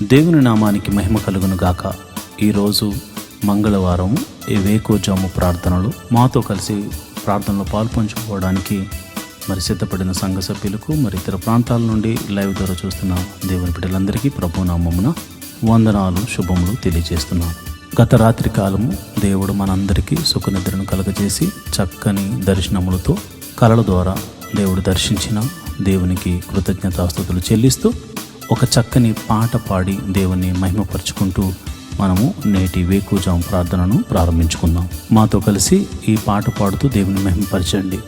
దేవుని నామానికి మహిమ కలుగును గాక. ఈరోజు మంగళవారం ఈ వేకోజాము ప్రార్థనలు మాతో కలిసి ప్రార్థనలో పాల్పంచుకోవడానికి సిద్ధపడిన సంఘ సభ్యులకు ఇతర ప్రాంతాల నుండి లైవ్ ద్వారా చూస్తున్న దేవుని బిడ్డలందరికీ ప్రభు నామమున వందనాలు శుభములు తెలియజేస్తున్నాను. గత రాత్రి కాలము దేవుడు మనందరికీ సుఖనిద్రను కలగజేసి చక్కని దర్శనములతో కలల ద్వారా దేవుడు దర్శించిన దేవునికి కృతజ్ఞతాస్తుతులు చెల్లిస్తూ ఒక చక్కని పాట పాడి దేవుని మహిమపరుచుకుంటూ మనము నేటి వేకుజాము ప్రార్థనను ప్రారంభించుకుందాం. మాతో కలిసి ఈ పాట పాడుతూ దేవుని మహిమపరచండి.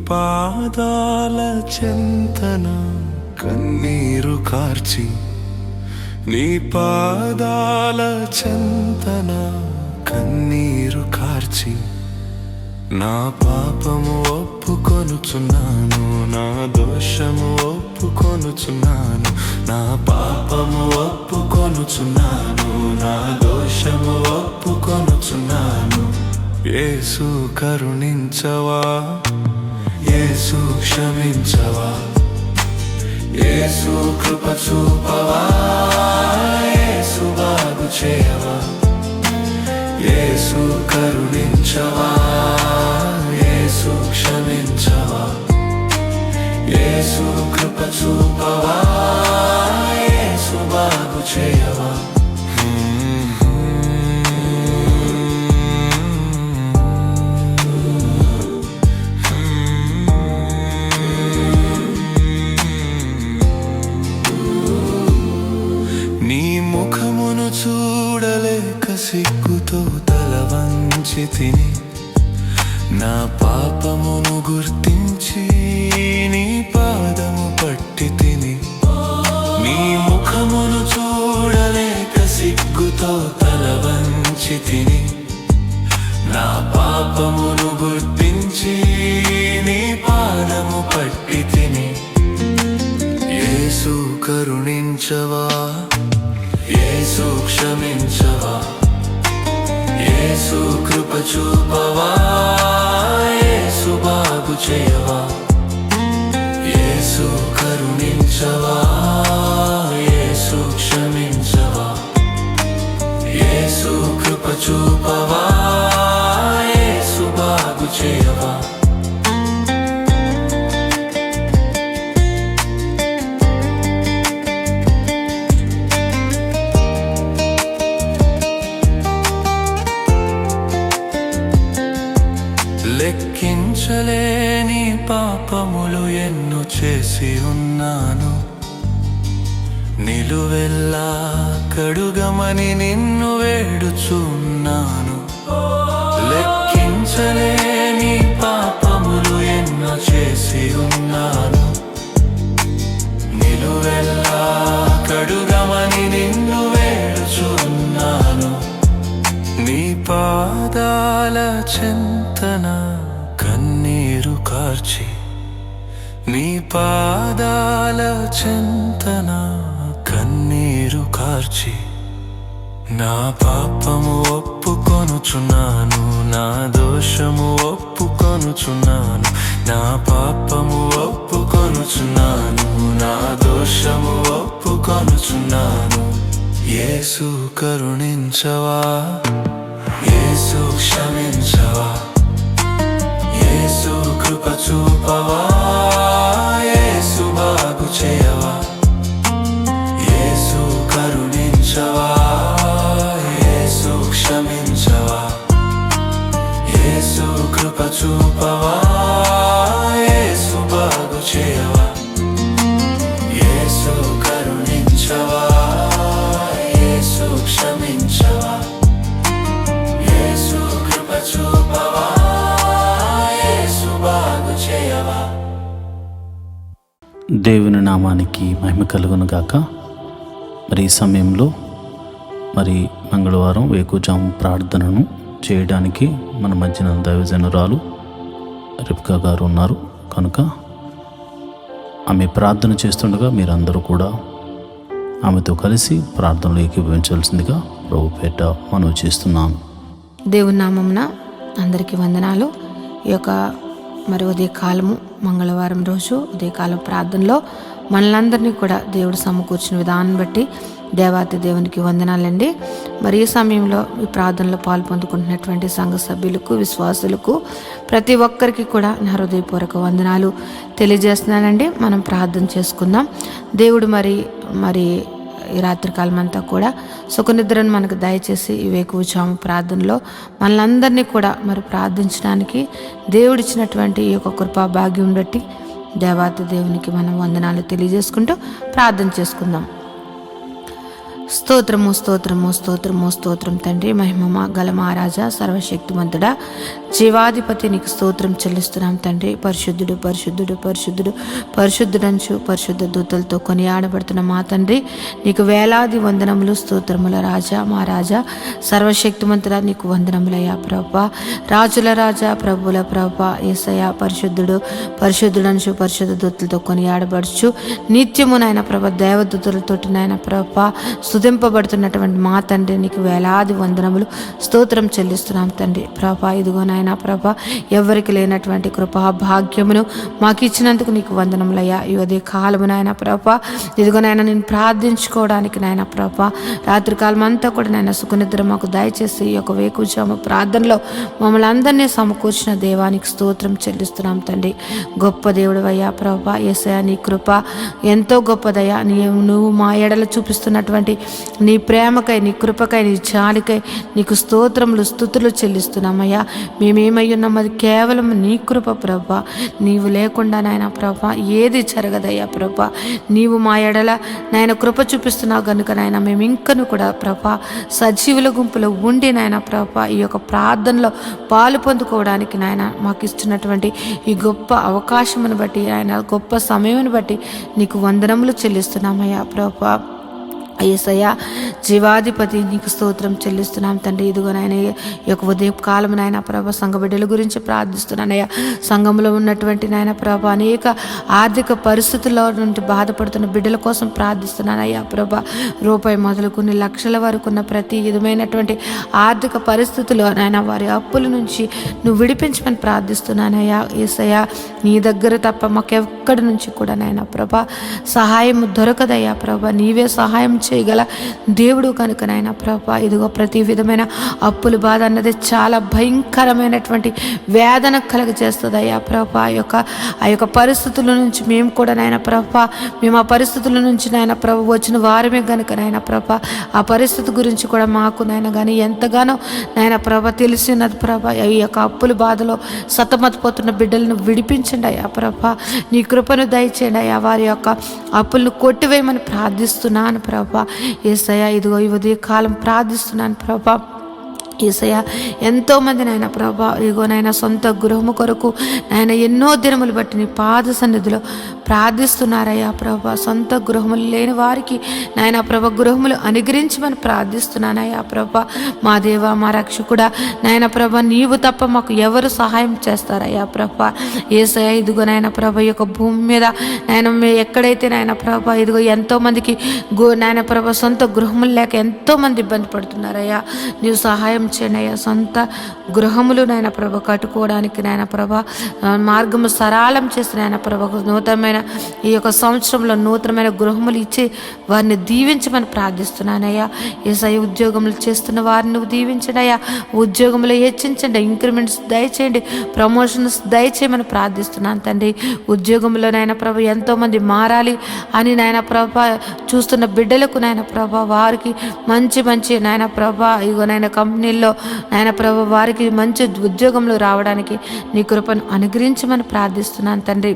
పాదాల చెంతన కన్నీరు కార్చి, నీ పాదాల చెంతన కన్నీరు కార్చి, నా పాపము ఒప్పుకొనుచున్నాను, నా దోషము ఒప్పుకొనుచున్నాను, నా పాపము ఒప్పుకొనుచున్నాను, నా దోషము ఒప్పుకొనుచున్నాను. యేసు కరుణించవా, యేసు క్షమించవా, యేసు కృప చూపవా, యేసు బాగు చేయవా, యేసు కరుణించవా, యేసు క్షమించవా, యేసు కృప చూపవా, యేసు బాగు చేయవా. చూడలేక సిగ్గుతో తల వంచి తిని, నా పాపమును గుర్తించి నీ పాదము పట్టి తిని. నీ ముఖమును చూడలేక సిగ్గుతో తల వంచి తిని, నా పాపమును గుర్తించి నీ పాదము పట్టి తిని. యేసు కరుణించవా, యేసు క్షమించవా, యేసు కృప చూపవా, యేసు బాగు చేయవా, యేసు కరుణించవా, యేసు క్షమించవా, యేసు కృప చూపవా, యేసు బాగు చేయవా. లెక్కించలేని పాపములు ఎన్నో చేసి ఉన్నాను, నిలువెల్లా కడుగమని నిన్ను వేడుచున్నాను. లెక్కించలేని పాపములు ఎన్నో చేసి ఉన్నాను, నిలువెల్లా కడుగమని నిన్ను వేడుచున్నాను. నీ పాదాల చెంతన కన్నీరు కార్చి, నీ పాదాల చెంతన కన్నీరు కార్చి, నా పాపము ఒప్పుకొనుచున్నాను, నా దోషము ఒప్పుకొనుచున్నాను, నా పాపము ఒప్పుకొనుచున్నాను, నా దోషము ఒప్పుకొనుచున్నాను. యేసు కరుణించవా, యేసు క్షమించవా, యేసు కృప చూపవా, యేసు బాగు చేయవా, యేసు కరుణించవా, యేసు క్షమించవా, యేసు కృప చూపవా, యేసు బాగు చేయవా, యేసు కరుణించవా, యేసు క్షమించవా, యేసు కృప చూపవా, యేసు బాగు చేయవా. దేవుని నామానికి మహిమ కలుగును గాక. ఈ సమయంలో మరి మంగళవారం వేకువజాము ప్రార్థనను చేయడానికి మన మధ్యన దైవజనురాలు రిబ్కా గారు ఉన్నారు కనుక ఆమె ప్రార్థన చేస్తుండగా మీరందరూ కూడా ఆమెతో కలిసి ప్రార్థనలు ఏకీభవించాల్సిందిగా ప్రభుపేట మనవి చేస్తున్నాను. దేవుని నామమున అందరికీ వందనాలు. ఈ యొక్క మరి ఉదయకాలము మంగళవారం రోజు ఉదయకాలం ప్రార్థనలో మనలందరినీ కూడా దేవుడు సమకూర్చిన విధానం బట్టి దేవాతి దేవునికి వందనాలండి. మరి ఈ సమయంలో ఈ ప్రార్థనలో పాల్పొందుకుంటున్నటువంటి సంఘ సభ్యులకు, విశ్వాసులకు, ప్రతి ఒక్కరికి కూడా నా హృదయపూర్వక వందనాలు తెలియజేస్తున్నానండి. మనం ప్రార్థన చేసుకుందాం. దేవుడు మరి ఈ రాత్రికాలం అంతా కూడా సుఖనిద్రను మనకు దయచేసి ఈ వేకువజాము ప్రార్థనలో మనలందరినీ కూడా మరి ప్రార్థించడానికి దేవుడిచ్చినటువంటి ఈ యొక్క కృపా భాగ్యం బట్టి దేవాతి దేవునికి మనం వందనాలు తెలియజేసుకుంటూ ప్రార్థన చేసుకుందాం. స్తోత్రము స్తోత్రము స్తోత్రము స్తోత్రం తండ్రి, మహిమ గల మహారాజా, సర్వశక్తిమంతుడా, జీవాధిపతి, నీకు స్తోత్రం చెల్లిస్తున్నాం తండ్రి. పరిశుద్ధుడు పరిశుద్ధుడు పరిశుద్ధుడు పరిశుద్ధుడంచు పరిశుద్ధ దూతలతో కొనియాడబడుతున్న మా తండ్రి, నీకు వేలాది వందనములు స్తోత్రముల రాజా, మా రాజా, సర్వశక్తిమంతుడా, నీకు వందనములయ్యా ప్రభా. రాజుల రాజా, ప్రభుల ప్రభా, యేసయ్యా పరిశుద్ధుడు పరిశుద్ధుడంచు పరిశుద్ధ దూతలతో కొనియాడబడుచు నిత్యము నాయన ప్రభ దేవదూతలతోటి నాయన ప్రభా స్తుతింపబడుతున్నటువంటి మా తండ్రి, నీకు వేలాది వందనములు స్తోత్రం చెల్లిస్తున్నాం తండ్రి. ప్రభా ఇదిగో నాయన ప్రభా, ఎవరికి లేనటువంటి కృపా భాగ్యమును మాకు ఇచ్చినందుకు నీకు వందనములయ్యా. ఈ ఉదయ కాలము నాయన ప్రభా, ఇదిగో నాయన నేను ప్రార్థించుకోవడానికి నాయన ప్రభా రాత్రికాలం అంతా కూడా నాయన సుఖనిద్ర మాకు దయచేసి ఈ యొక్క వేకువజాము ప్రార్థనలో మమ్మల్ని అందరినీ సమకూర్చిన దేవానికి స్తోత్రం చెల్లిస్తున్నాం తండ్రి. గొప్ప దేవుడు అయ్యా ప్రభా, యేసయ్యా నీ కృప ఎంతో గొప్పదయ్యా. నువ్వు మా ఎడల చూపిస్తున్నటువంటి నీ ప్రేమకై, నీ కృపకై, నీ జాలికై నీకు స్తోత్రములు స్తుతులు చెల్లిస్తున్నామయ్యా. మేమేమై ఉన్నాం అది కేవలం నీ కృప ప్రభా. నీవు లేకుండా నాయన ప్రభా ఏది జరగదయ్యా ప్రభా. నీవు మా ఎడల నాయన కృప చూపిస్తున్నావు కనుక నాయన మేము ఇంకను కూడా ప్రభా సజీవుల గుంపులో ఉండి నాయన ప్రభా ఈ యొక్క ప్రార్థనలో పాలు పొందుకోవడానికి నాయన మాకు ఇస్తున్నటువంటి ఈ గొప్ప అవకాశమును బట్టి ఆయన గొప్ప సమయమును బట్టి నీకు వందనములు చెల్లిస్తున్నామయ్యా ప్రభా. యేసయ్యా జీవాధిపతి, నీకు స్తోత్రం చెల్లిస్తున్నాం తండ్రి. ఇదిగో నాయన ఈ యొక్క ఉదయం కాలం నాయన ప్రభ సంఘ బిడ్డల గురించి ప్రార్థిస్తున్నానయ్యా. సంఘంలో ఉన్నటువంటి నాయన ప్రభ అనేక ఆర్థిక పరిస్థితుల్లో నుండి బాధపడుతున్న బిడ్డల కోసం ప్రార్థిస్తున్నానయ్యా ప్రభ. రూపాయి మొదలుకుని లక్షల వరకు ఉన్న ప్రతి విధమైనటువంటి ఆర్థిక పరిస్థితుల్లో నాయన వారి అప్పుల నుంచి నువ్వు విడిపించమని ప్రార్థిస్తున్నానయ్యా. యేసయ్యా నీ దగ్గర తప్ప మాకెక్కడి నుంచి కూడా నాయన ప్రభ సహాయం దొరకదయ్యా ప్రభ. నీవే సహాయం చేయగల దేవుడు కనుక నాయన ప్రభా ఇదిగో ప్రతి విధమైన అప్పుల బాధ అన్నది చాలా భయంకరమైనటువంటి వేదన కలుగజేస్తుంది అయ్యా ప్రభా. ఆ యొక్క పరిస్థితుల నుంచి మేము కూడా నాయన ప్రభా మేము ఆ పరిస్థితుల నుంచి నాయన ప్రభ వచ్చిన వారమే కనుక నాయన ప్రభా ఆ పరిస్థితి గురించి కూడా మాకు నాయన కానీ ఎంతగానో నాయన ప్రభ తెలిసినది ప్రభా. ఈ యొక్క అప్పుల బాధలో సతమతపోతున్న బిడ్డలను విడిపించండి అయ్యా ప్రభా. నీ కృపను దయచేయండి అయ్యా. వారి యొక్క అప్పులను కొట్టివేయమని ప్రార్థిస్తున్నాను ప్రభా. యేసయ్యా ఇదిగో ఈ ఉదయ కాలం ప్రార్థిస్తున్నాను ప్రభా. యేసయ్యా ఎంతోమంది నాయన ప్రభా ఇదిగో నాయన సొంత గృహము కొరకు నాయన ఎన్నో దినములు బట్టి నీ పాద సన్నిధిలో ప్రార్థిస్తున్నారయ్యా ప్రభా. సొంత గృహములు లేని వారికి నాయన ప్రభ గృహములు అనుగ్రహించమని ప్రార్థిస్తున్నానయ్యా ప్రభా. మా దేవ మా రక్షకుడా నాయన ప్రభ నీవు తప్ప మాకు ఎవరు సహాయం చేస్తారయ్యా ప్రభా. యేసయ్యా ఇదిగో నాయన ప్రభ ఈ యొక్క భూమి మీద నాయన ఎక్కడైతే నాయన ప్రభ ఇదిగో ఎంతోమందికి నాయన ప్రభ సొంత గృహములు లేక ఎంతోమంది ఇబ్బంది పడుతున్నారయ్యా. నీవు సహాయం చేయండి అయ్యా. సొంత గృహములు నాయన ప్రభ కట్టుకోవడానికి నాయన ప్రభ మార్గము సరళం చేసి నాయన ప్రభ నూతనమైన ఈ యొక్క సంవత్సరంలో నూతనమైన గృహములు ఇచ్చి వారిని దీవించమని ప్రార్థిస్తున్నానయ్యా. యేసయ్య ఉద్యోగములు చేస్తున్న వారిని నువ్వు దీవించండి అయ్యా. ఉద్యోగములు హెచ్చించండి, ఇంక్రిమెంట్స్ దయచేయండి, ప్రమోషన్స్ దయచేయమని ప్రార్థిస్తున్నాను తండ్రి. ఉద్యోగంలో నాయన ప్రభ ఎంతోమంది మారాలి అని నాయన ప్రభ చూస్తున్న బిడ్డలకు నాయన ప్రభ వారికి మంచి మంచి నాయన ప్రభ ఇగో నాయన కంపెనీల్లో నాయన ప్రభ వారికి మంచి ఉద్యోగంలో రావడానికి నీ కృపను అనుగ్రహించమని ప్రార్థిస్తున్నాను తండ్రి.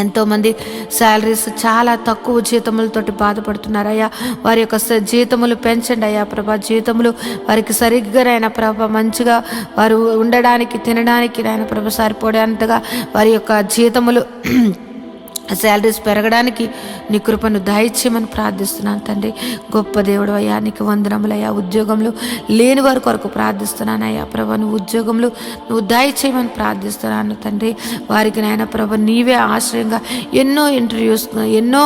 ఎంతోమంది శాలరీస్ చాలా తక్కువ జీతములతోటి బాధపడుతున్నారయ్యా. వారి యొక్క జీతములు పెంచండి అయ్యా ప్రభా. జీతములు వారికి సరిగ్గా నాయన ప్రభ మంచిగా వారు ఉండడానికి తినడానికి నాయన ప్రభ సరిపోయేంతగా వారి యొక్క జీతములు శాలరీస్ పెరగడానికి నీ కృపను దయచేయమని ప్రార్థిస్తున్నాను తండ్రి. గొప్ప దేవుడు అయ్యా, నీకు వందనములయ్యా. ఉద్యోగంలో లేని వారి కొరకు ప్రార్థిస్తున్నానయ్యా ప్రభా. నువ్వు ఉద్యోగంలో నువ్వు దయచేయమని ప్రార్థిస్తున్నాను తండ్రి. వారికి నాయన ప్రభా నీవే ఆశ్రయంగా ఎన్నో ఇంటర్వ్యూస్, ఎన్నో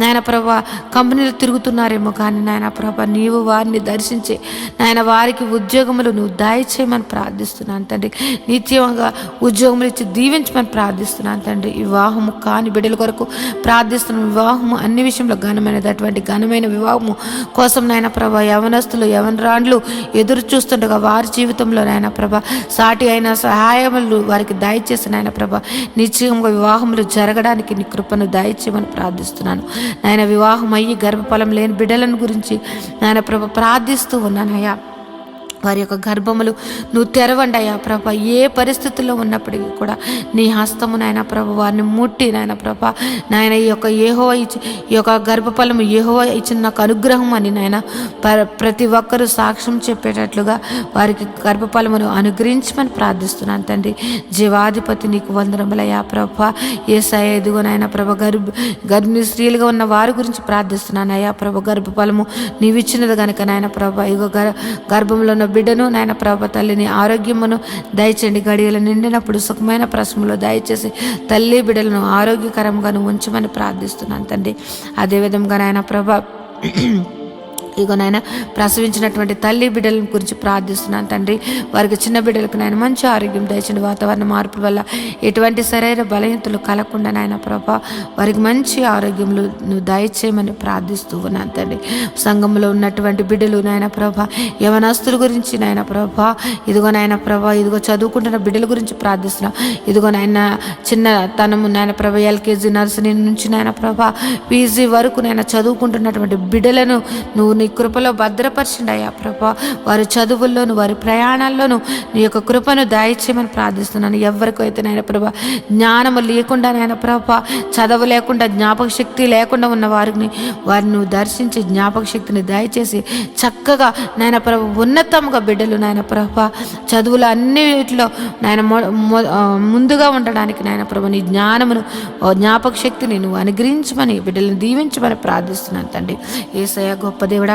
నాయన ప్రభా కంపెనీలు తిరుగుతున్నారేమో కానీ నాయన ప్రభా నీవు వారిని దర్శించి నాయన వారికి ఉద్యోగములు నువ్వు దయచేయమని ప్రార్థిస్తున్నాను తండ్రి. నిత్యంగా ఉద్యోగములు ఇచ్చి దీవించమని ప్రార్థిస్తున్నాను తండ్రి. వివాహము కాని బిడ్డల కొరకు ప్రార్థిస్తున్న వివాహము అన్ని విషయంలో ఘనమైనది. అటువంటి ఘనమైన వివాహము కోసం నాయన ప్రభా యవనస్తులు యవనరాండ్లు ఎదురు చూస్తుండగా వారి జీవితంలో నాయన ప్రభా సాటి అయిన సహాయములు వారికి దయచేసి నాయన ప్రభా నిశ్చయంగా వివాహములు జరగడానికి నీ కృపను దయచేయమని ప్రార్థిస్తున్నాను నాయన. వివాహం అయ్యి గర్భఫలం లేని బిడ్డలను గురించి నాయన ప్రభా ప్రార్థిస్తూ ఉన్నానయ్యా. వారి యొక్క గర్భములు నువ్వు తెరవండి అయ్యా ప్రభా. ఏ పరిస్థితుల్లో ఉన్నప్పటికీ కూడా నీ హస్తము నాయన ప్రభా వారిని ముట్టి నాయన ప్రభా నాయన ఈ యొక్క గర్భఫలము యెహోవా ఇచ్చిన నాకు అనుగ్రహం అని నాయన ప్రతి ఒక్కరూ సాక్ష్యం చెప్పేటట్లుగా వారికి గర్భఫలమును అనుగ్రహించమని ప్రార్థిస్తున్నాను తండ్రి. జీవాధిపతి నీకు వందనములయ్యా ప్రభా. యేసయ్యా ఎదుగో నాయన ప్రభా గర్భిణీ స్త్రీలుగా ఉన్న వారి గురించి ప్రార్థిస్తున్నాను అయ్యా ప్రభా. గర్భఫలము నీవు ఇచ్చినది కనుక నాయన ప్రభా ఇగో గర్భంలో ఉన్న బిడ్డను నాయన ప్రభా తల్లిని ఆరోగ్యమును దయచేయండి. గడియలు నిండినప్పుడు సుఖమైన ప్రసములో దయచేసి తల్లి బిడ్డలను ఆరోగ్యకరంగా ఉంచమని ప్రార్థిస్తున్నాను తండ్రి. అదేవిధంగా నాయన ప్రభా ఇగో నాయన ప్రసవించినటువంటి తల్లి బిడ్డల గురించి ప్రార్థిస్తున్నాను తండ్రి. వారికి చిన్న బిడ్డలకు నాయన మంచి ఆరోగ్యం దయచండి. వాతావరణ మార్పుల వల్ల ఎటువంటి శరీర బలహీనతలు కలగకుండా నాయన ప్రభా వారికి మంచి ఆరోగ్యములు నువ్వు దయచేయమని ప్రార్థిస్తూ ఉన్నాను తండ్రి. సంఘంలో ఉన్నటువంటి బిడ్డలు నాయన ప్రభా యవనస్తుల గురించి నాయన ప్రభా ఇదిగో నాయన ప్రభా ఇదిగో చదువుకుంటున్న బిడ్డల గురించి ప్రార్థిస్తున్నాం. ఇదిగో నాయన చిన్నతనము నాయన ప్రభా ఎల్కేజీ నర్సరీ నుంచి నాయన ప్రభా పీజీ వరకు నాయన చదువుకుంటున్నటువంటి బిడ్డలను నువ్వు నీ కృపలో భద్రపరచండి అయ్యా ప్రభా. వారి చదువుల్లోను వారి ప్రయాణాల్లోనూ నీ యొక్క కృపను దయచేయమని ప్రార్థిస్తున్నాను. ఎవరికైతే నాయన ప్రభా జ్ఞానము లేకుండా నాయన ప్రభా చదువు లేకుండా జ్ఞాపక శక్తి లేకుండా ఉన్న వారిని నువ్వు దర్శించి జ్ఞాపక శక్తిని దయచేసి చక్కగా నాయన ప్రభా ఉన్నతంగా బిడ్డలు నాయన ప్రభా చదువులు అన్నిటిలో నాయన ముందుగా ఉండడానికి నాయన ప్రభా నీ జ్ఞానమును జ్ఞాపక శక్తిని నువ్వు అనుగ్రహించమని బిడ్డలను దీవించమని ప్రార్థిస్తున్నాను తండ్రి. యేసయ్యా గొప్ప దేవుడా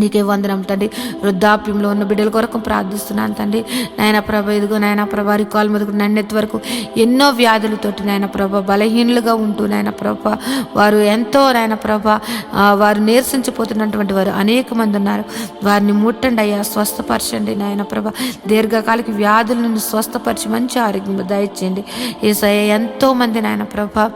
నీకే వందనం తండ్రి. వృద్ధాప్యంలో ఉన్న బిడ్డల కొరకు ప్రార్థిస్తున్నాను తండ్రి. నాయన ప్రభ ఇదిగో నాయన ప్రభ రికాల్ మొదలు నన్నెత్తి వరకు ఎన్నో వ్యాధులతోటి నాయన ప్రభ బలహీనులుగా ఉంటూ నాయన ప్రభ వారు ఎంతో నాయన ప్రభ వారు నీరసించిపోతున్నటువంటి వారు అనేక మంది ఉన్నారు. వారిని ముట్టండి అయ్యా, స్వస్థపరచండి నాయన ప్రభ. దీర్ఘకాలిక వ్యాధుల నుండి స్వస్థపరిచి మంచి ఆరోగ్యం దయచేయండి. యేసయ్యా ఎంతో మంది నాయన ప్రభ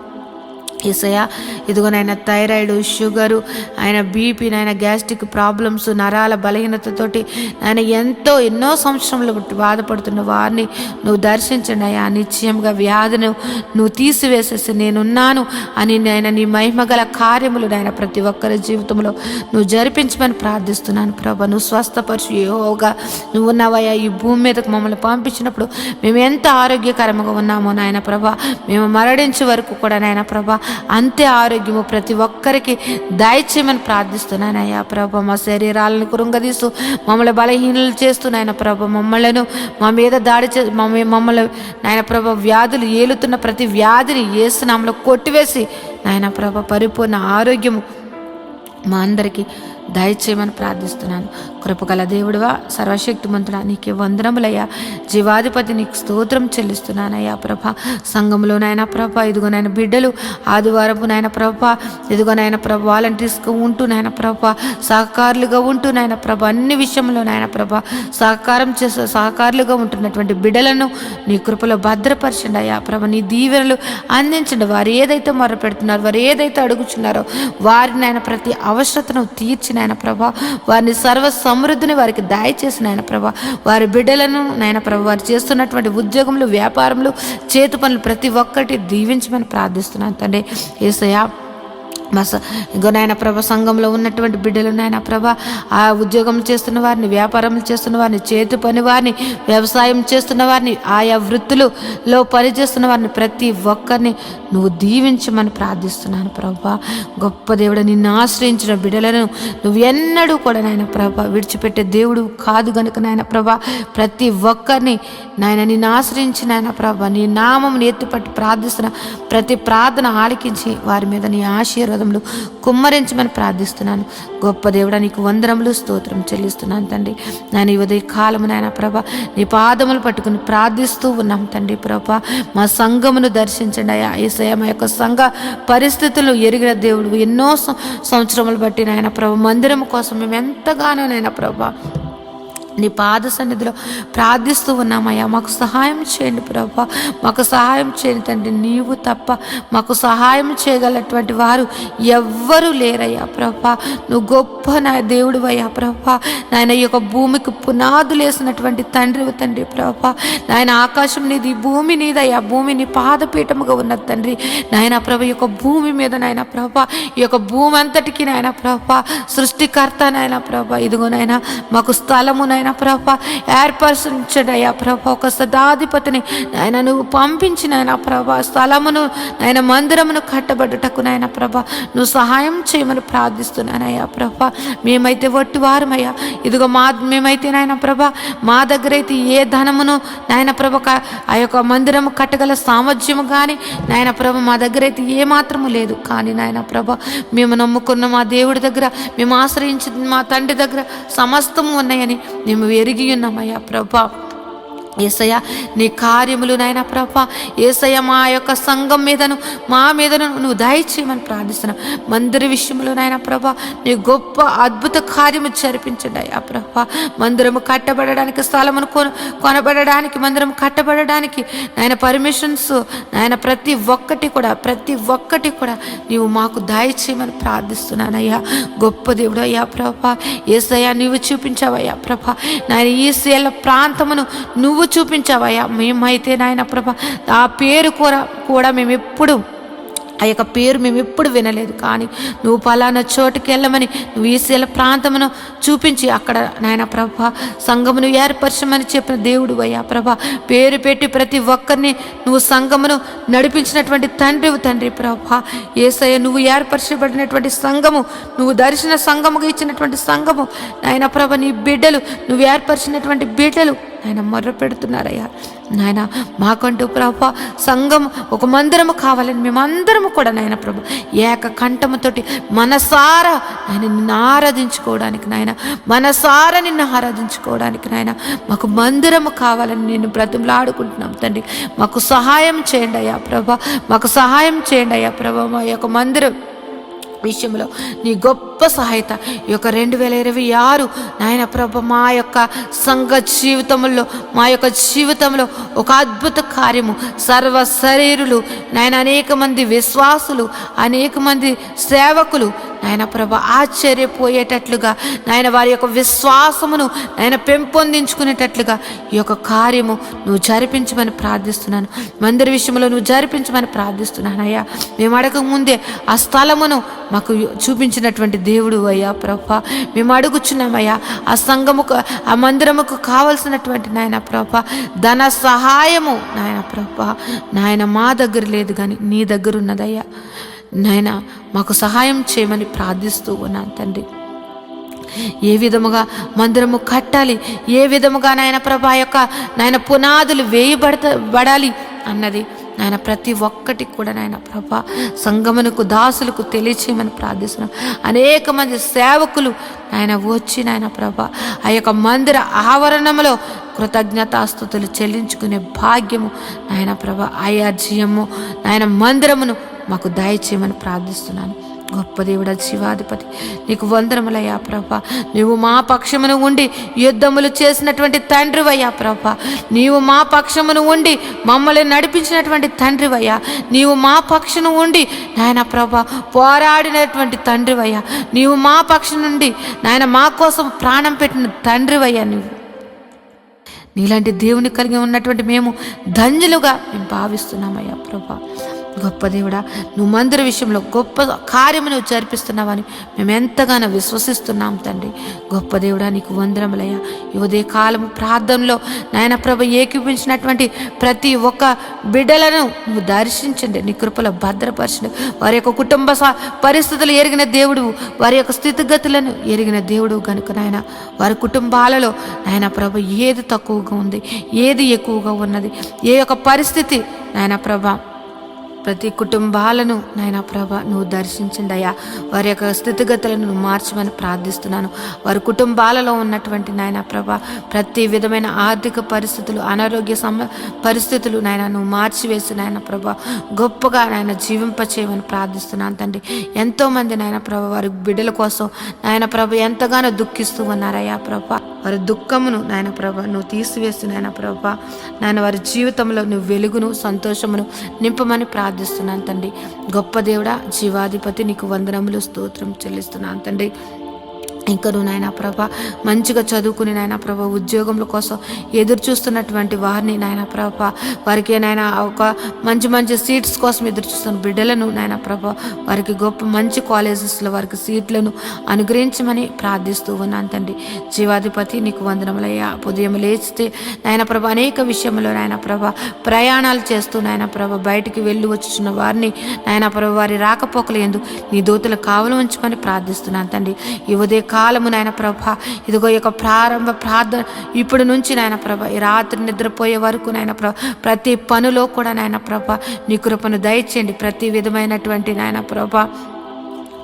యేసయ్యా ఇదిగో నాయన థైరాయిడ్, షుగరు, ఆయన బీపీ, నాయన గ్యాస్ట్రిక్ ప్రాబ్లమ్స్, నరాల బలహీనతతోటి ఆయన ఎన్నో సంవత్సరంలో బాధపడుతున్న వారిని నువ్వు దర్శించండి అయ్యా. నిశ్చయంగా వ్యాధిని నువ్వు తీసివేసేసి నేనున్నాను అని నాయన నీ మహిమగల కార్యములు నాయన ప్రతి ఒక్కరి జీవితంలో నువ్వు జరిపించమని ప్రార్థిస్తున్నాను ప్రభా. నువ్వు స్వస్థపరిచి యెహోవాగా నువ్వు ఉన్నావయ్యా. ఈ భూమి మీదకు మమ్మల్ని పంపించినప్పుడు మేము ఎంత ఆరోగ్యకరంగా ఉన్నామో నాయన ప్రభా, మేము మరణించే వరకు కూడా నాయన ప్రభా అంతే ఆరోగ్యము ప్రతి ఒక్కరికి దయచేయమని ప్రార్థిస్తున్నానయ్యా ప్రభా. మా శరీరాలను కృంగదీస్తూ మమ్మల్ని బలహీనలు చేస్తూ నాయన ప్రభా మా మీద దాడి మమ్మల్ని నాయన ప్రభా వ్యాధులు ఏలుతున్న ప్రతి వ్యాధిని యేసు నామములో కొట్టివేసి నాయన ప్రభా పరిపూర్ణ ఆరోగ్యము మా అందరికీ దయచేయమని ప్రార్థిస్తున్నాను. కృపగల దేవుడువా, సర్వశక్తిమంతుడా, నీకే వందనములయ్యా. జీవాధిపతి నీకు స్తోత్రం చెల్లిస్తున్నానయ్యా ప్రభా. సంఘంలో నాయన ప్రభా ఇదిగో నాయన బిడ్డలు ఆదివారపు నాయన ప్రభా ఇదిగో నాయన ప్రభా వాలంటీర్స్గా ఉంటూ నాయన ప్రభా సహకారులుగా ఉంటూ నాయన ప్రభా అన్ని విషయంలో నాయన ప్రభా సహకారులుగా ఉంటున్నటువంటి బిడ్డలను నీ కృపలో భద్రపరచండి అయ్యా ప్రభా. నీ దీవెనలు అందించండి. వారు ఏదైతే మొరపెడుతున్నారో, వారు ఏదైతే అడుగుచున్నారో వారి నాయన ప్రతి అవసరతను తీర్చిన నాయన ప్రభా వారిని సర్వ సమృద్ధిని వారికి దయచేసిన నాయన ప్రభా. వారి బిడ్డలను నాయన ప్రభా వారు చేస్తున్నటువంటి ఉద్యోగములు, వ్యాపారములు, చేతి పనులు ప్రతి ఒక్కటి దీవించమని ప్రార్థిస్తున్నాను తండ్రి. యేసయ్యా ఇంకో నాయన ప్రభ సంఘంలో ఉన్నటువంటి బిడ్డలు నాయన ప్రభ, ఆ ఉద్యోగం చేస్తున్న వారిని, వ్యాపారం చేస్తున్న వారిని, చేతి పని వారిని, వ్యవసాయం చేస్తున్న వారిని, ఆయా వృత్తులలో పనిచేస్తున్న వారిని ప్రతి ఒక్కరిని నువ్వు దీవించమని ప్రార్థిస్తున్నాను ప్రభా. గొప్ప దేవుడు, నిన్ను ఆశ్రయించిన బిడ్డలను నువ్వు ఎన్నడూ కూడా నాయన ప్రభ విడిచిపెట్టే దేవుడు కాదు గనుక నాయన ప్రభ ప్రతి ఒక్కరిని నాయన నిన్ను ఆశ్రయించి నాయన ప్రభ నీ నామమును ఎత్తిపట్టి ప్రార్థిస్తున్న ప్రతి ప్రార్థన ఆలకించి వారి మీద నీ ఆశీర్వాదములు కుమ్మరించమని ప్రార్థిస్తున్నాను. గొప్ప దేవుడా, నీకు వందనములు స్తోత్రం చెల్లిస్తున్నాను తండ్రి. నేను ఈ ఉదయ కాలము నాయన ప్రభ నీ పాదములు పట్టుకుని ప్రార్థిస్తూ ఉన్నాం తండ్రి ప్రభ. మా సంఘమును దర్శించండి అయ్యా. యేసయ్య, మా యొక్క సంఘ పరిస్థితులు ఎరిగిన దేవుడు, ఎన్నో సంవత్సరములు బట్టి నాయన ప్రభ మందిరం కోసం మేము ఎంతగానో నాయన ప్రభ నీ పాద సన్నిధిలో ప్రార్థిస్తూ ఉన్నామయ్యా. మాకు సహాయం చేయండి ప్రభా, మాకు సహాయం చేయండి తండ్రి. నీవు తప్ప మాకు సహాయం చేయగలటువంటి వారు ఎవ్వరూ లేరయ్యా ప్రభా. నువ్వు గొప్ప నా దేవుడు అయ్యా ప్రభా. నాయన ఈ యొక్క భూమికి పునాదులు వేసినటువంటి తండ్రి ప్రభా. నాయన ఆకాశం నీది, భూమి నీదయ్యా. భూమి నీ పాదపీఠముగా ఉన్నది తండ్రి. నాయన ప్రభ ఈ యొక్క భూమి మీద నాయన ప్రభా, ఈ యొక్క భూమి అంతటికి నాయన ప్రభా సృష్టికర్త నాయన ప్రభా. ఇదిగో నాయన మాకు స్థలము నాయన ప్రభా ఏర్పరచండి అయ్యా ప్రభా. ఒక సదాధిపతిని నాయన నువ్వు పంపించి నాయన ప్రభా స్థలమును నాయన మందిరమును కట్టబడుటకు నాయన ప్రభా నువ్వు సహాయం చేయమని ప్రార్థిస్తున్నానయ్యా ప్రభా. మేమైతే వట్టివారమయ్యా. ఇదిగో మేమైతే నాయన ప్రభా మా దగ్గర అయితే ఏ ధనమును నాయన ప్రభ ఆ యొక్క మందిరము కట్టగల సామర్థ్యము కానీ నాయన ప్రభ మా దగ్గర అయితే ఏ మాత్రము లేదు. కానీ నాయన ప్రభ మేము నమ్ముకున్న మా దేవుడి దగ్గర, మేము ఆశ్రయించిన మా తండ్రి దగ్గర సమస్తము ఉన్నాయని మేము ఎరిగి ఉన్నామయ్యా ప్రభా. యేసయ్య, నీ కార్యములు నాయన ప్రభా యేసయ్య మా యొక్క సంఘం మీదను మా మీదను నువ్వు దయచేయమని ప్రార్థిస్తున్నాం. మందిర విషయంలో నాయన ప్రభా నీ గొప్ప అద్భుత కార్యము జరిపించండి అయ్యా ప్రభా. మందిరము కట్టబడడానికి, స్థలమును కొనబడడానికి, మందిరము కట్టబడడానికి నాయన పర్మిషన్స్ నాయన ప్రతి ఒక్కటి కూడా నీవు మాకు దయచేయమని ప్రార్థిస్తున్నానయ్యా. గొప్ప దేవుడు అయ్యా ప్రభా. యేసయ్య, నీవు చూపించావయ్యా ప్రభా నాయన ఈ శీల ప్రాంతమును నువ్వు చూపించావయ్యా. మేమైతే నాయన ప్రభా ఆ పేరు కూడా మేము ఎప్పుడు ఆ యొక్క పేరు మేము ఎప్పుడు వినలేదు. కానీ నువ్వు పలానా చోటుకి వెళ్ళమని నువ్వు ఈశీల ప్రాంతమును చూపించి అక్కడ నాయన ప్రభా సంఘమును ఏర్పరచమని చెప్పిన దేవుడు అయ్యా ప్రభా. పేరు పెట్టి ప్రతి ఒక్కరిని నువ్వు సంఘమును నడిపించినటువంటి తండ్రి ప్రభా. యేసయ్య, నువ్వు ఏర్పరచబడినటువంటి సంఘము, నువ్వు దర్శన సంఘముగా ఇచ్చినటువంటి సంఘము నాయన ప్రభ నీ బిడ్డలు, నువ్వు ఏర్పరిచినటువంటి బిడ్డలు నాయన మొర్ర పెడుతున్నారయ్యా. నాయన మాకంటూ ప్రభా సంఘం ఒక మందిరము కావాలని మేమందరము కూడా నాయన ప్రభు ఏక కంఠముతోటి మనసారా ఆయన నిన్ను ఆరాధించుకోవడానికి నాయన మాకు మందిరము కావాలని నేను బ్రతిమలాడుకుంటున్నాం తండ్రి. మాకు సహాయం చేయండి అయ్యా ప్రభా, మాకు సహాయం చేయండి అయ్యా ప్రభా. మా యొక్క మందిరం విషయంలో నీ గొప్ప సహాయత ఈ యొక్క 2026 నాయన ప్రభ మా యొక్క సంఘ జీవితంలో, మా యొక్క జీవితంలో ఒక అద్భుత కార్యము, సర్వ శరీరులు నాయన అనేక మంది విశ్వాసులు, అనేక మంది సేవకులు నాయన ప్రభ ఆశ్చర్యపోయేటట్లుగా నాయన వారి యొక్క విశ్వాసమును నాయన పెంపొందించుకునేటట్లుగా ఈ యొక్క కార్యము నువ్వు జరిపించమని ప్రార్థిస్తున్నాను. మందిర విషయంలో నువ్వు జరిపించమని ప్రార్థిస్తున్నాను అయ్యా. మేము అడగక ముందే ఆ స్థలమును మాకు చూపించినటువంటి దేవుడు అయ్యా ప్రభా. మేము అడుగుచున్నామయ్యా ఆ సంఘముకు, ఆ మందిరముకు కావలసినటువంటి నాయన ప్రభా ధన సహాయము నాయన ప్రభా నాయన మా దగ్గర లేదు కానీ నీ దగ్గర ఉన్నదయ్యా. నాయన మాకు సహాయం చేయమని ప్రార్థిస్తూ ఉన్నాను తండ్రి. ఏ విధముగా మందిరము కట్టాలి, ఏ విధముగా నాయన ప్రభా యొక్క నాయన పునాదులు వేయబడాలి అన్నది నాయన ప్రతి ఒక్కటి కూడా నాయన ప్రభా సంగమునకు దాసులకు తెలియచేయమని ప్రార్థిస్తున్నాం. అనేక మంది సేవకులు నాయన వచ్చి నాయన ప్రభా ఆ యొక్క మందిర ఆవరణంలో కృతజ్ఞతాస్తుతులు చెల్లించుకునే భాగ్యము నాయన ప్రభా ఆయార్జీయము నాయన మందిరమును మాకు దయచేయమని ప్రార్థిస్తున్నాను. గొప్ప దేవుడా, శివాధిపతి, నీకు వందనములయ్యా ప్రభా. నీవు మా పక్షమును ఉండి యుద్ధములు చేసినటువంటి తండ్రివయ్యా ప్రభా. నీవు మా పక్షమును ఉండి మమ్మల్ని నడిపించినటువంటి తండ్రివయ్యా. నీవు మా పక్షమును ఉండి నాయన ప్రభా పోరాడినటువంటి తండ్రివయ్యా. నీవు మా పక్షం నుండి నాయన మా కోసం ప్రాణం పెట్టిన తండ్రివయ్యా. నీలాంటి దేవుని కలిగి ఉన్నటువంటి మేము ధన్యులుగా మేము భావిస్తున్నామయ్యా ప్రభా. గొప్ప దేవుడా, నువ్వు మందిర విషయంలో గొప్ప కార్యము నువ్వు జరిపిస్తున్నావని మేము ఎంతగానో విశ్వసిస్తున్నాం తండ్రి. గొప్ప దేవుడా, నీకు వందనములయ్యా. ఈ ఉదయ కాలము ప్రార్థనలో నాయన ప్రభ ఏకీపించినటువంటి ప్రతి ఒక్క బిడ్డలను నువ్వు దర్శించండి, నీ కృపలో భద్రపరచండి. వారి యొక్క కుటుంబ పరిస్థితులు ఎరిగిన దేవుడు, వారి యొక్క స్థితిగతులను ఎరిగిన దేవుడు కనుక నాయన వారి కుటుంబాలలో నాయన ప్రభ ఏది తక్కువగా ఉంది, ఏది ఎక్కువగా ఉన్నది, ఏ యొక్క పరిస్థితి నాయన ప్రభ ప్రతి కుటుంబాలను నాయన ప్రభ నువ్వు దర్శించండి అయ్యా. వారి యొక్క స్థితిగతులను నువ్వు మార్చమని ప్రార్థిస్తున్నాను. వారి కుటుంబాలలో ఉన్నటువంటి నాయన ప్రభ ప్రతి విధమైన ఆర్థిక పరిస్థితులు, అనారోగ్య పరిస్థితులు నాయన నువ్వు మార్చివేసి నాయన ప్రభ గొప్పగా నాయన జీవింపచేయమని ప్రార్థిస్తున్నాను తండ్రి. ఎంతోమంది నాయన ప్రభ వారి బిడ్డల కోసం నాయన ప్రభ ఎంతగానో దుఃఖిస్తూ ఉన్నారయ్యా ప్రభ. వారి దుఃఖమును నాయన ప్రభ నువ్వు తీసివేసి నాయన ప్రభ నాయన వారి జీవితంలో నువ్వు వెలుగును, సంతోషమును నింపమని ప్రార్థిస్తున్నాను తండ్రి. గొప్ప దేవుడా, జీవాధిపతి, నీకు వందనములు, స్తోత్రం చెల్లిస్తున్నాను తండ్రి. ఇంకా నువ్వు నాయన ప్రభ మంచిగా చదువుకుని నాయన ప్రభ ఉద్యోగముల కోసం ఎదురు చూస్తున్నటువంటి వారిని నాయన ప్రభ వారికి నాయన ఒక మంచి మంచి సీట్స్ కోసం ఎదురు చూస్తున్న బిడ్డలను నాయన ప్రభ వారికి గొప్ప మంచి కాలేజెస్లో వారికి సీట్లను అనుగ్రహించమని ప్రార్థిస్తూ ఉన్నాను తండ్రి. జీవాధిపతి, నీకు వందనములయ్యా. ఉదయం లేచితే నాయన ప్రభ అనేక విషయంలో నాయన ప్రభ ప్రయాణాలు చేస్తూ నాయన ప్రభ బయటికి వెళ్ళి వచ్చుచున్న వారిని నాయన ప్రభ వారి రాకపోకలు ఎందు నీ దూతలు కావలు ఉంచమని ప్రార్థిస్తున్నాను తండ్రి. ఈ ఉదయ కాలము నాయన ప్రభ ఇదిగో ఈ యొక్క ప్రారంభ ప్రార్థన ఇప్పుడు నుంచి నాయన ప్రభ ఈ రాత్రి నిద్రపోయే వరకు నాయన ప్రభ ప్రతి పనిలో కూడా నాయన ప్రభ నీ కృపను దయచేయండి. ప్రతి విధమైనటువంటి నాయన ప్రభ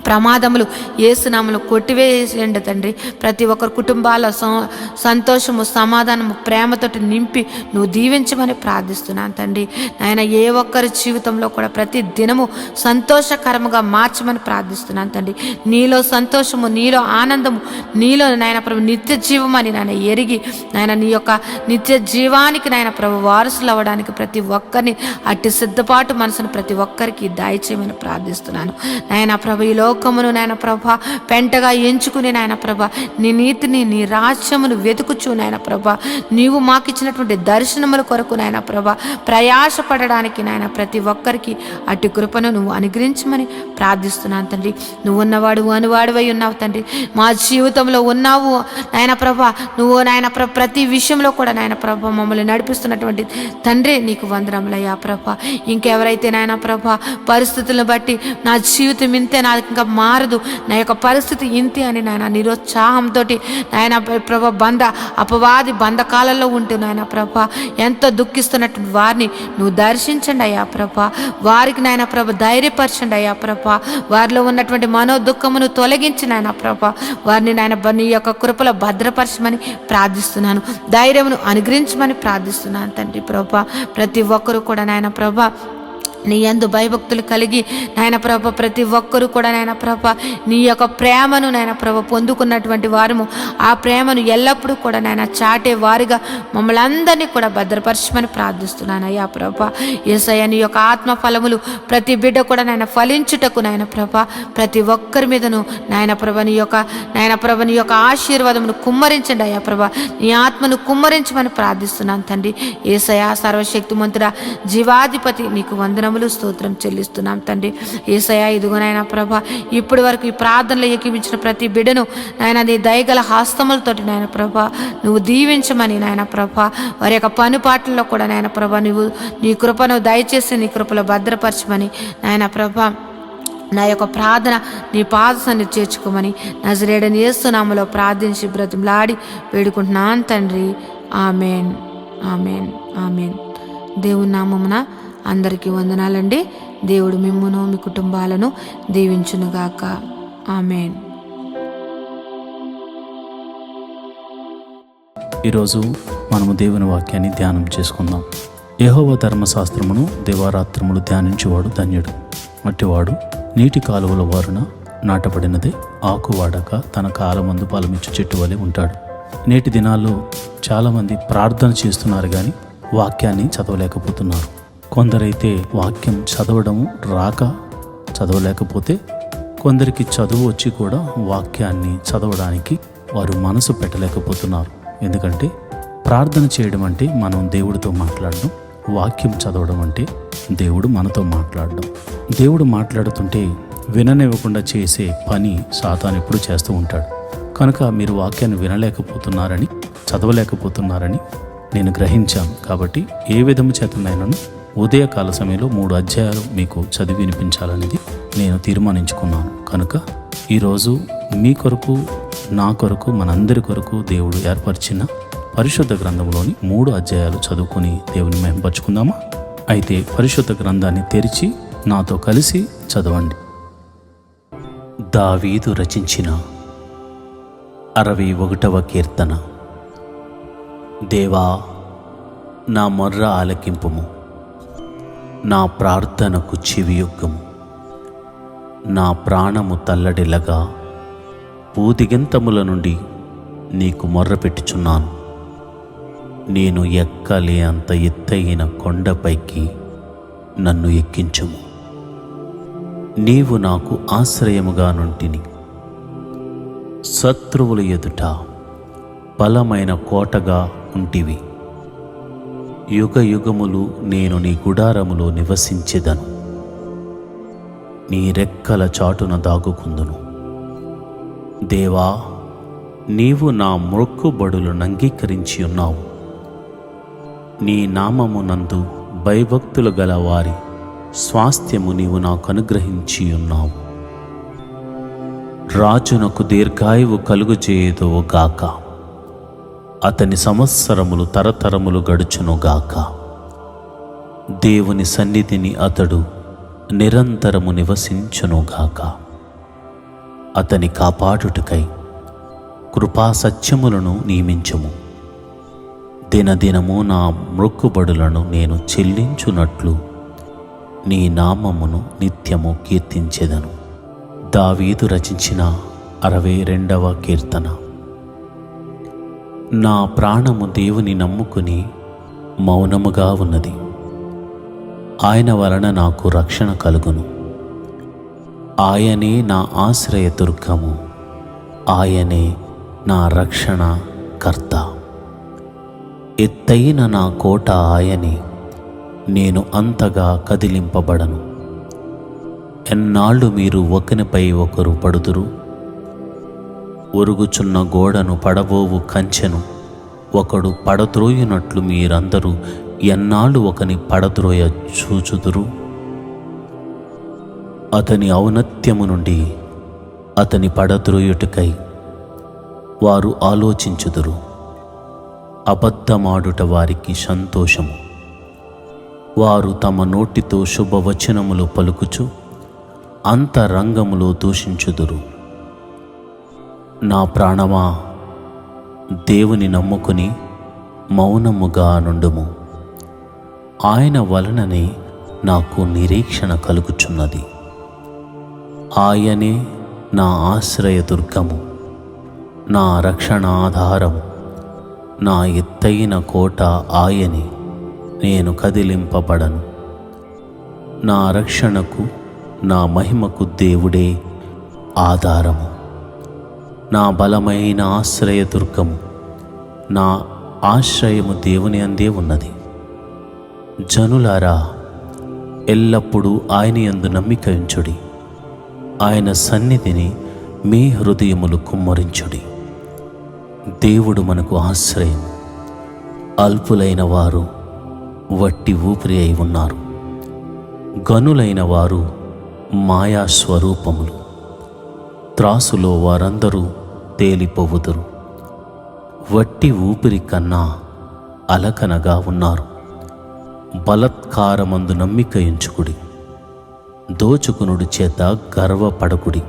ప్రమాదములు యేసునామములో కొట్టివేసేయండి తండ్రి. ప్రతి ఒక్కరి కుటుంబాల సంతోషము, సమాధానము, ప్రేమతోటి నింపి నువ్వు దీవించమని ప్రార్థిస్తున్నాను తండ్రి. నాయన ఏ ఒక్కరి జీవితంలో కూడా ప్రతి దినము సంతోషకరముగా మార్చమని ప్రార్థిస్తున్నాను తండ్రి. నీలో సంతోషము, నీలో ఆనందము, నీలో నాయన ప్రభు నిత్య జీవమని నాయన ఎరిగి నాయన నీ యొక్క నిత్య జీవానికి నాయన ప్రభు వారసులు అవ్వడానికి ప్రతి ఒక్కరిని అట్టి సిద్ధపాటు మనసును ప్రతి ఒక్కరికి దయచేయమని ప్రార్థిస్తున్నాను. నాయన ప్రభు ఈ లోకమును నాయన ప్రభ పెంటగా ఎంచుకుని నాయన ప్రభ నీ నీతిని, నీ రాజ్యమును వెతుకుచు నాయన ప్రభ నీవు మాకిచ్చినటువంటి దర్శనముల కొరకు నాయన ప్రభ ప్రయాసపడడానికి నాయన ప్రతి ఒక్కరికి అటు కృపను నువ్వు అనుగ్రహించమని ప్రార్థిస్తున్నాను తండ్రి. నువ్వు ఉన్నవాడు అనువాడువై ఉన్నావు తండ్రి. మా జీవితంలో ఉన్నావు నాయన ప్రభ. నువ్వు నాయన ప్రభ ప్రతి విషయంలో కూడా నాయన ప్రభ మమ్మల్ని నడిపిస్తున్నటువంటి తండ్రి, నీకు వందనములయ్యా ప్రభ. ఇంకెవరైతే నాయన ప్రభ పరిస్థితులను బట్టి నా జీవితం ఇంతే, నా ఇంకా మారదు, నా యొక్క పరిస్థితి ఇంతే అని నాయన నిరుత్సాహంతో నాయన ప్రభ అపవాది బంధకాలలో ఉంటూ నాయన ప్రభ ఎంతో దుఃఖిస్తున్నట్టు వారిని నువ్వు దర్శించండి అయ్యా ప్రభ. వారికి నాయన ప్రభ ధైర్యపరచండి అయ్యా ప్రభ. వారిలో ఉన్నటువంటి మనోదుఃఖమును తొలగించి నాయన ప్రభ వారిని నాయన నీ యొక్క కృపలో భద్రపరచమని ప్రార్థిస్తున్నాను. ధైర్యమును అనుగ్రహించమని ప్రార్థిస్తున్నాను తండ్రి ప్రభ. ప్రతి ఒక్కరూ కూడా నాయన ప్రభ నీ యందు భయభక్తులు కలిగి నాయన ప్రభ ప్రతి ఒక్కరూ కూడా నాయన ప్రభ నీ యొక్క ప్రేమను నాయన ప్రభ పొందుకున్నటువంటి వారము ఆ ప్రేమను ఎల్లప్పుడూ కూడా నాయన చాటే వారిగా మమ్మల్ని అందరినీ కూడా భద్రపరచమని ప్రార్థిస్తున్నాను అయ్యా ప్రభ. యేసయ్య, నీ యొక్క ఆత్మ ఫలములు ప్రతి బిడ్డ కూడా నాయన ఫలించుటకు నాయన ప్రభ ప్రతి ఒక్కరి మీదను నాయన ప్రభ నీ యొక్క ఆశీర్వాదమును కుమ్మరించండి అయ్యా ప్రభ. నీ ఆత్మను కుమ్మరించమని ప్రార్థిస్తున్నాను తండ్రి. యేసయ్య, సర్వశక్తిమంతుడా, జీవాధిపతి, నీకు వందనములు, స్తోత్రం చెల్లిస్తున్నాం తండ్రి. యేసయ్య, ఇదిగో నాయన ప్రభ ఇప్పటి వరకు ఈ ప్రార్థనలో ఏకీవించిన ప్రతి బిడ్డను నాయన నీ దయగల హస్తములతోటి నాయన ప్రభ నువ్వు దీవించమని నాయన ప్రభ వారి యొక్క పనిపాట్లలో కూడా నాయన ప్రభ నువ్వు నీ కృపను దయచేసి నీ కృపలో భద్రపరచమని నాయన ప్రభ నా యొక్క ప్రార్థన నీ పాదసన్నిధిని చేర్చుకోమని నజరేయుడైన యేసు నామములో ప్రార్థించి బ్రతిమలాడి వేడుకుంటున్నాను తండ్రి. Amen, amen, amen. దేవుని నామమున అందరికీ వందనాలండి. దేవుడు మిమ్మును మీ కుటుంబాలను దీవించునుగాక. ఆమెన్. ఈరోజు మనము దేవుని వాక్యాన్ని ధ్యానం చేసుకుందాం. యెహోవా ధర్మశాస్త్రమును దివారాత్రములు ధ్యానించువాడు ధన్యుడు. అట్టివాడు నీటి కాలువల వారున నాటబడినదే ఆకు వాడక తన కాలమందు ఫలమిచ్చు చెట్టు వలె ఉంటాడు. నేటి దినాల్లో చాలామంది ప్రార్థన చేస్తున్నారు కానీ వాక్యాన్ని చదవలేకపోతున్నారు. కొందరైతే వాక్యం చదవడం రాక చదవలేకపోతే, కొందరికి చదువు వచ్చి కూడా వాక్యాన్ని చదవడానికి వారు మనసు పెట్టలేకపోతున్నారు. ఎందుకంటే ప్రార్థన చేయడం అంటే మనం దేవుడితో మాట్లాడడం, వాక్యం చదవడం అంటే దేవుడు మనతో మాట్లాడడం. దేవుడు మాట్లాడుతుంటే విననివ్వకుండా చేసే పని సాతాను ఎప్పుడు చేస్తూ ఉంటాడు. కనుక మీరు వాక్యాన్ని వినలేకపోతున్నారని, చదవలేకపోతున్నారని నేను గ్రహించాను. కాబట్టి ఏ విధము చేతనైనాను ఉదయకాల సమయంలో 3 అధ్యాయాలు మీకు చదివి వినిపించాలనేది నేను తీర్మానించుకున్నాను. కనుక ఈరోజు మీ కొరకు, నా కొరకు, మనందరి కొరకు దేవుడు ఏర్పరిచిన పరిశుద్ధ గ్రంథంలోని 3 అధ్యాయాలు చదువుకొని దేవుని మహిమపరుచుకుందామా? అయితే పరిశుద్ధ గ్రంథాన్ని తెరిచి నాతో కలిసి చదవండి. దావీదు రచించిన 61వ కీర్తన. దేవా, నా మొర్ర ఆలకింపుము, నా ప్రార్థనకు చెవియొగ్గము. నా ప్రాణము తల్లడిల్లగా భూదిగంతముల నుండి నీకు మొర్రపెట్టుచున్నాను. నేను ఎక్కలే అంత ఎత్తైన కొండపైకి నన్ను ఎక్కించుము. నీవు నాకు ఆశ్రయముగా నుంటిని. శత్రువుల ఎదుట బలమైన కోటగా ఉంటివి. యుగ యుగములు నేను నీ గుడారములో నివసించెదను. నీ రెక్కల చాటున దాగుకుందును. దేవా, నీవు నా మొక్కుబడులను అంగీకరించి ఉన్నావు. నీ నామమునందు భయభక్తులు గల వారి స్వాస్థ్యము నీవు నాకు అనుగ్రహించి ఉన్నావు. రాజునకు దీర్ఘాయువు కలుగుచేయుదో గాక. అతని సంవత్సరములు తరతరములు గడుచునుగాక. దేవుని సన్నిధిని అతడు నిరంతరము నివసించునుగాక. అతని కాపాడుటకై కృపాసత్యములను నియమించుము. దినదినము నా మొక్కుబడులను నేను చెల్లించునట్లు నీ నామమును నిత్యము కీర్తించెదను. దావీదు రచించిన 62వ కీర్తన. నా ప్రాణము దేవుని నమ్ముకుని మౌనముగా ఉన్నది. ఆయన వలన నాకు రక్షణ కలుగును. ఆయనే నా ఆశ్రయ దుర్గము, ఆయనే నా రక్షణ కర్త. ఎత్తైన నా కోట ఆయనే, నేను అంతగా కదిలింపబడను. ఎన్నాళ్ళు మీరు ఒకనిపై ఒకరు పడుదురు? ఒరుగుచున్న గోడను పడబోవు కంచెను ఒకడు పడద్రోయునట్లు మీరందరూ ఎన్నాళ్ళు ఒకని పడద్రోయ చూచుదురు? అతని ఔన్నత్యము నుండి అతని పడద్రోయుటకై వారు ఆలోచించుదురు. అబద్ధమాడుట వారికి సంతోషము. వారు తమ నోటితో శుభవచనములు పలుకుచు అంతరంగములో దూషించుదురు. నా ప్రాణమా, దేవుని నమ్ముకుని మౌనముగా నుండుము. ఆయన వలననే నాకు నిరీక్షణ కలుగుచున్నది. ఆయనే నా ఆశ్రయ దుర్గము, నా రక్షణాధారము, నా ఎత్తైన కోట ఆయనే, నేను కదిలింపబడను. నా రక్షణకు, నా మహిమకు దేవుడే ఆధారము. నా బలమైన ఆశ్రయ దుర్గము, నా ఆశ్రయము దేవుని అందే ఉన్నది. జనులారా, ఎల్లప్పుడూ ఆయన యందు నమ్మిక ఉంచుడి. ఆయన సన్నిధిని మీ హృదయములు కుమ్మరించుడి. దేవుడు మనకు ఆశ్రయం. అల్పులైన వారు వట్టి ఊపిరి అయి ఉన్నారు. గనులైన వారు మాయా స్వరూపములు. త్రాసులో వారందరూ తేలిపోవుదురు. వట్టి ఊపిరి కన్నా అలకనగా ఉన్నారు. బలత్కారమందు నమ్మిక ఎంచుకుడి. దోచుకునుడి చేత గర్వపడకుడి.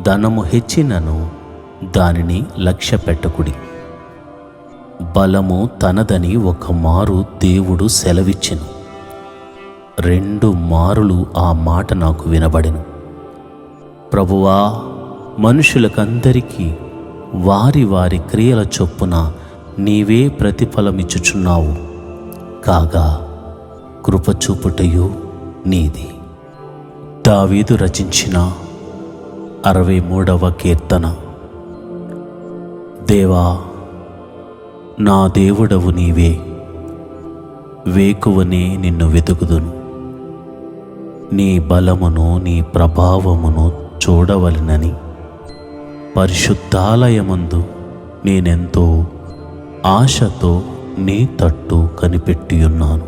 ధనము హెచ్చినను దానిని లక్ష్య పెట్టకుడి. బలము తనదని ఒక మారు దేవుడు సెలవిచ్చెను. 2 మారులు ఆ మాట నాకు వినబడెను. ప్రభువా, మనుషులకందరికీ వారి వారి క్రియల చొప్పున నీవే ప్రతిఫలమిచ్చుచున్నావు. కాగా కృపచూపుటయు నీది. దావీదు రచించిన 63వ కీర్తన. దేవా, నా దేవుడవు నీవే, వేకువనే నిన్ను వెతుకుదును. నీ బలమును నీ ప్రభావమును చూడవలెనని పరిశుద్ధాలయమందు నేనెంతో ఆశతో నీ తట్టు కనిపెట్టియున్నాను.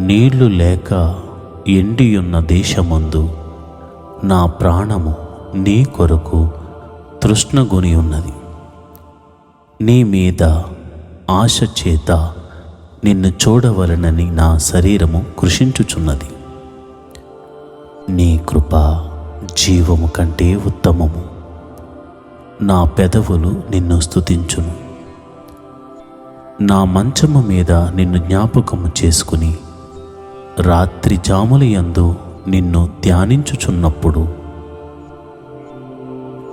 నీళ్లు లేక ఎండియున్న దేశమందు నా ప్రాణము నీ కొరకు తృష్ణగొని ఉన్నది. నీ మీద ఆశ చేత నిన్ను చూడవలనని నా శరీరము కృషించుచున్నది. నీ కృప జీవము కంటే ఉత్తమము. నా పెదవులు నిన్ను స్తుతించును. నా మంచము మీద నిన్ను జ్ఞాపకము చేసుకుని రాత్రి జాములయందు నిన్ను ధ్యానించుచున్నప్పుడు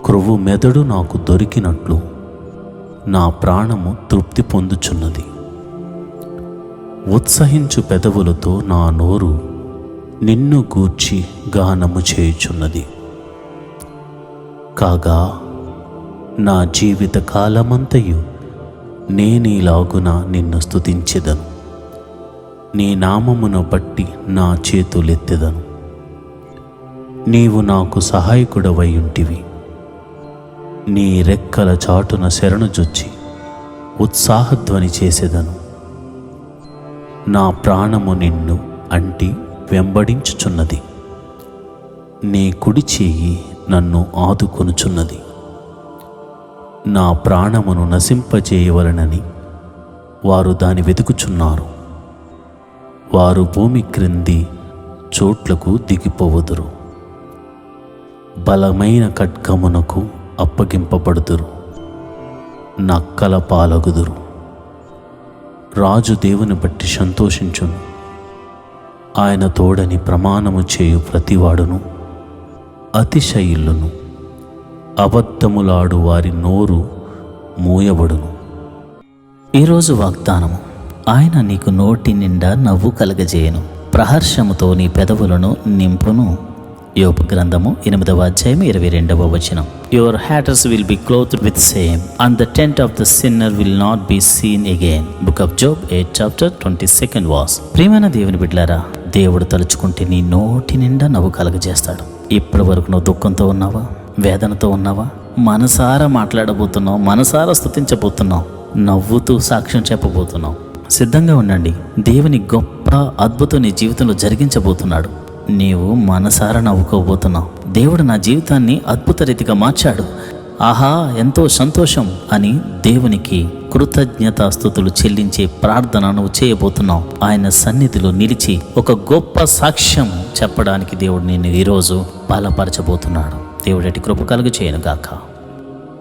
క్రొవ్వు మెదడు నాకు దొరికినట్లు నా ప్రాణము తృప్తి పొందుచున్నది. ఉత్సహించు పెదవులతో నా నోరు నిన్ను గూర్చి గానము చేయుచున్నది. కాగా నా జీవిత కాలమంతయు నేనీలాగున నిన్ను స్తుతించెదను. నీ నామమును బట్టి నా చేతులెత్తెదను. నీవు నాకు సహాయకుడవై ఉంటివి. నీ రెక్కల చాటున శరణుజొచ్చి ఉత్సాహధ్వని చేసెదను. నా ప్రాణము నిన్ను అంటి వెంబడించుచున్నది. నీ కుడి చెయ్యి నన్ను ఆదుకొనుచున్నది. నా ప్రాణమును నశింపజేయవలనని వారు దాని వెతుకుచున్నారు. వారు భూమి క్రింది చోట్లకు దిగిపోవుదురు. బలమైన ఖడ్గమునకు అప్పగింపబడుదురు. నక్కల పాలగుదురు. రాజు దేవుని బట్టి సంతోషించును. ఆయన తోడని ప్రమాణము చేయు ప్రతివాడును అతిశయిల్లును. అబద్ధములాడు వారి నోరు మూయబడును. ఈరోజు వాగ్దానము: ఆయన నీకు నోటి నిండా నవ్వు కలగజేయను, ప్రహర్షముతో నీ పెదవులను నింపును. యోబు గ్రంథము 8వ అధ్యాయం 22వ వచనం. Your haters will be clothed with shame and the tent of the sinner will not be seen again. Book of Job 8:22 verse. ప్రియమైన దేవుని బిడ్డలారా, దేవుడు తలుచుకుంటే నీ నోటి నిండా నవ్వు కలగజేస్తాడు. ఇప్పటి వరకు నువ్వు దుఃఖంతో ఉన్నావా? వేదనతో ఉన్నావా? మనసారా మాట్లాడబోతున్నావు, మనసారా స్తుతించబోతున్నావు, నవ్వుతూ సాక్ష్యం చెప్పబోతున్నావు. సిద్ధంగా ఉండండి. దేవుని గొప్ప అద్భుతం నీ జీవితంలో జరిగించబోతున్నాడు. నీవు మనసారా నవ్వుకోబోతున్నావు. దేవుడు నా జీవితాన్ని అద్భుత రీతిగా మార్చాడు, ఆహా ఎంతో సంతోషం అని దేవునికి కృతజ్ఞతాస్తుతులు చెల్లించే ప్రార్థన నువ్వు చేయబోతున్నావు. ఆయన సన్నిధిలో నిలిచి ఒక గొప్ప సాక్ష్యం చెప్పడానికి దేవుడు నిన్ను ఈరోజు బలపరచబోతున్నాడు. దేవుడి కృప కలుగు చేయను గాక.